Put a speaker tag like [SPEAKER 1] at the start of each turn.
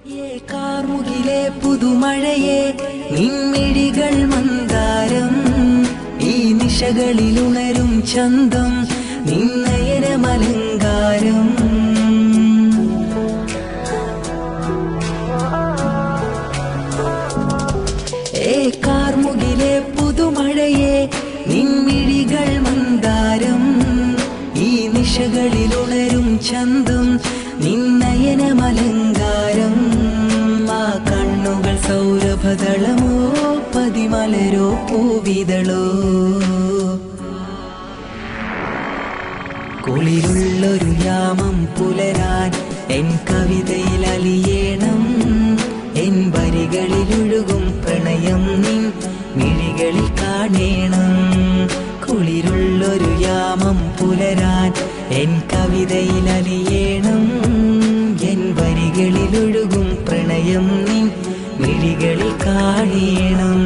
[SPEAKER 1] കാർമുകിലെ പുതുമഴയെ നിൻമിഴികൾ മന്ദാരം ഈ നിശകളിൽ ഉണരും ചന്തം നിന്നയനമലങ്കാരം കാർമുകിലെ പുതുമഴയെ നിൻമിഴികൾ മന്ദാരം ഈ നിശകളിൽ ഉണരും ചന്തം നിന്നയനമലങ്കാരം ആ കണ്ണുകൾ സൗരഭദളമോ പതിമലരോ പൂവിതളോ കുളിരുള്ളൊരു യാമം പുലരാൻ എൻ കവിതയിൽ അലിയേണം എൻ വരികളിലൊഴുകും പ്രണയം നിൻ മിഴികളിൽ കാണേണം കുളിരുള്ളൊരു യാമം പുലരാൻ എൻ കവിതയിൽ അലിയേണം എൻ വരികളിലൊഴുകും പ്രണയം നിൻ മിഴികളിൽ കാണേണം.